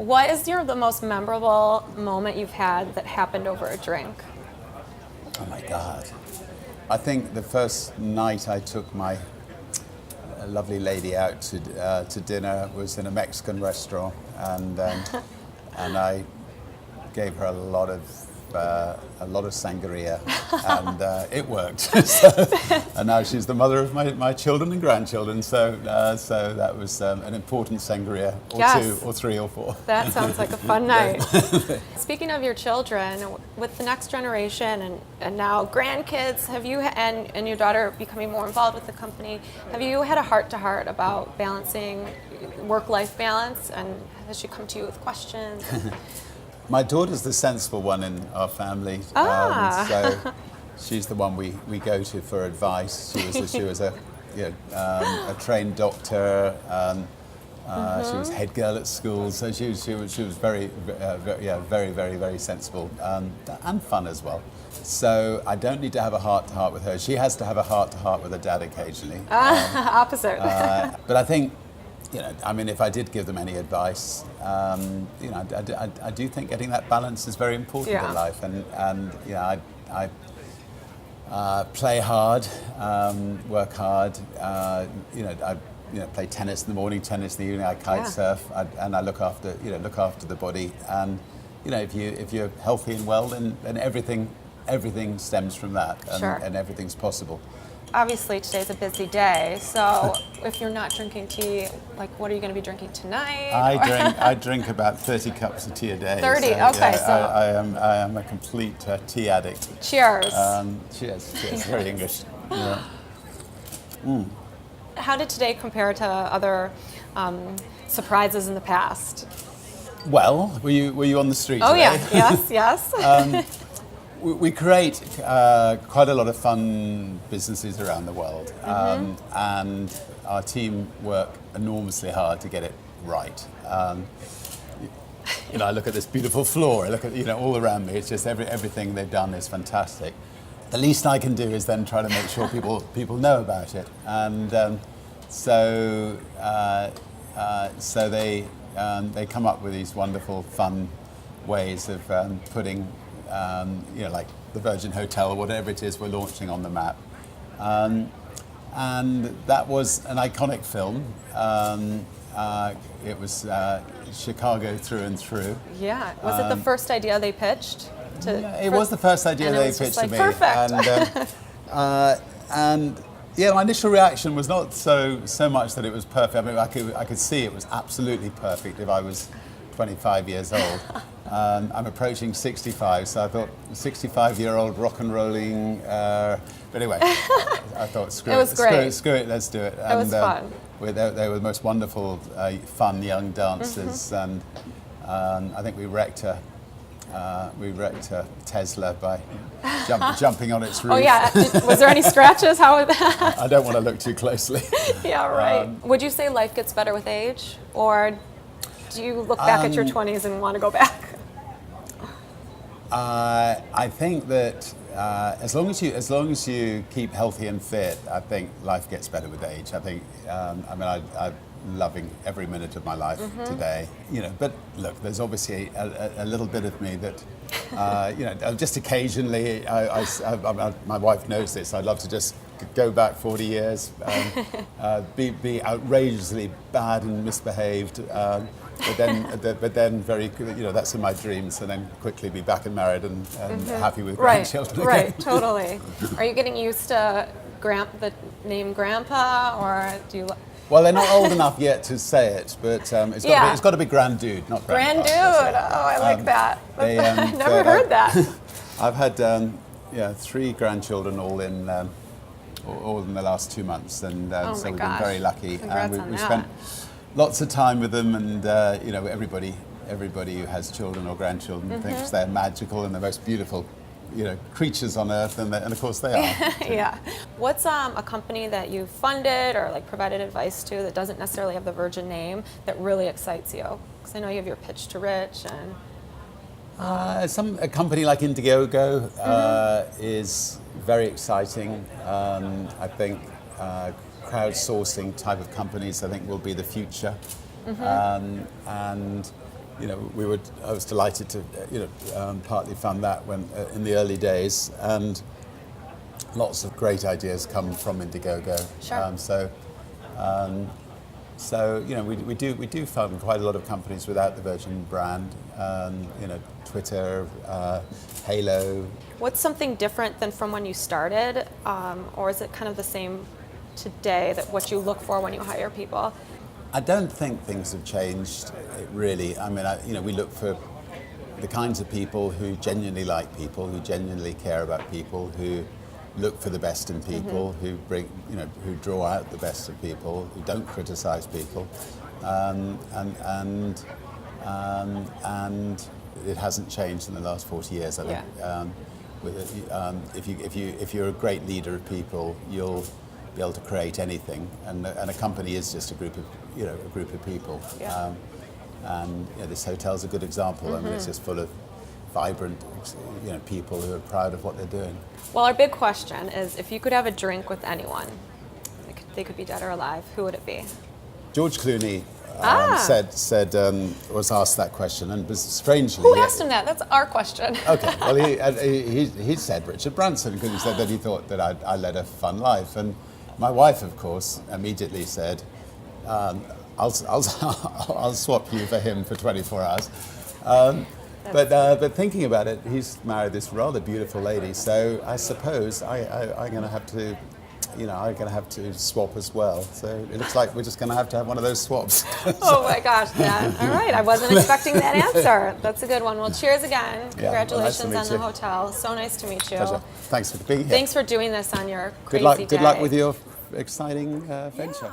What is the most memorable moment you've had that happened over a drink? Oh my God. I think the first night I took my lovely lady out to dinner was in a Mexican restaurant, and I gave her a lot of sangria, and it worked. And now she's the mother of my children and grandchildren. So that was an important sangria, or Yes. 2 or 3 or 4. That sounds like a fun night. Speaking of your children, with the next generation and now grandkids, have you and your daughter becoming more involved with the company, have you had a heart-to-heart about balancing work-life balance, and has she come to you with questions? My daughter's the sensible one in our family, so she's the one we go to for advice. She was a trained doctor. She was head girl at school, so she was very very sensible and fun as well. So I don't need to have a heart-to-heart with her. She has to have a heart-to-heart with her dad occasionally. Opposite. But I think, if I did give them any advice, I do think getting that balance is very important in life, and I play hard, work hard. I play tennis in the morning, tennis in the evening. I kite surf, and I look after the body. And if you're healthy and well, then everything stems from that, and everything's possible. Obviously, today's a busy day, so if you're not drinking tea, what are you going to be drinking tonight? I drink about 30 cups of tea a day. 30, so, okay. I am a complete tea addict. Cheers. Cheers. Very English. Yeah. How did today compare to other surprises in the past? Well, were you on the street Oh today? yeah, yes. We create quite a lot of fun businesses around the world, and our team work enormously hard to get it right. I look at this beautiful floor. I look at all around me. It's just everything they've done is fantastic. The least I can do is then try to make sure people know about it, and so they come up with these wonderful, fun ways of putting. Like the Virgin Hotel or whatever it is we're launching on the map. And that was an iconic film. It was Chicago through and through. Yeah. Was it the first idea they pitched? It was the first idea they pitched to me. Perfect. And my initial reaction was not so much that it was perfect. I mean, I could see it was absolutely perfect if I was 25 years old. I'm approaching 65, so I thought 65-year-old rock and rolling. But anyway, I thought screw it, let's do it. It was fun. They were the most wonderful, fun young dancers, and I think we wrecked a Tesla by jumping on its roof. Oh yeah, was there any scratches? How? I don't want to look too closely. Yeah, right. Would you say life gets better with age, or do you look back at your 20s and want to go back? I think that as long as you keep healthy and fit, I think life gets better with age. I think I'm loving every minute of my life today. But look, there's obviously a little bit of me that just occasionally. My wife knows this. I'd love to just go back 40 years, be outrageously bad and misbehaved. But then very, that's in my dreams, and then quickly be back and married and happy with grandchildren. Right, totally. Are you getting used to the name Grandpa, or do you? Well, they're not old enough yet to say it, but it's got to be Grand Dude, not Grandpa. Grand Dude. Oh, I like that. I've never heard that. I've had 3 grandchildren all in the last 2 months, and so we've been very lucky. Congrats and on we've that. spent lots of time with them, and everybody who has children or grandchildren thinks they're magical and the most beautiful, creatures on earth, and of course they are. Yeah. What's a company that you funded or provided advice to that doesn't necessarily have the Virgin name that really excites you? Because I know you have your Pitch to Rich and. A company like Indiegogo is very exciting. I think crowdsourcing type of companies, I think, will be the future. And I was delighted to, partly fund that when in the early days, and lots of great ideas come from Indiegogo. Sure. So we do fund quite a lot of companies without the Virgin brand. Twitter, Halo. What's something different than from when you started, or is it kind of the same today, that what you look for when you hire people? I don't think things have changed, really. I mean, we look for the kinds of people who genuinely like people, who genuinely care about people, who look for the best in people, who who draw out the best of people, who don't criticize people, and it hasn't changed in the last 40 years. I think. If you're a great leader of people, you'll be able to create anything, and a company is just a group of people. Yeah. And this hotel's a good example. I mean, it's just full of vibrant, people who are proud of what they're doing. Well, our big question is, if you could have a drink with anyone, they could be dead or alive, who would it be? George Clooney was asked that question, and strangely, Who asked him that? That's our question. Okay, well, he said Richard Branson, because he said that he thought that I led a fun life, and my wife, of course, immediately said, I'll swap you for him for 24 hours. But thinking about it, he's married this rather beautiful lady, so I suppose I'm going to have to, I'm going to have to swap as well. So it looks like we're just going to have one of those swaps. Oh my gosh, yeah. All right, I wasn't expecting that answer. That's a good one. Well, cheers again. Congratulations well, nice to on meet the you. hotel. So nice to meet you. Pleasure. Thanks for being here. Thanks for doing this on your crazy day. Good luck with your exciting venture.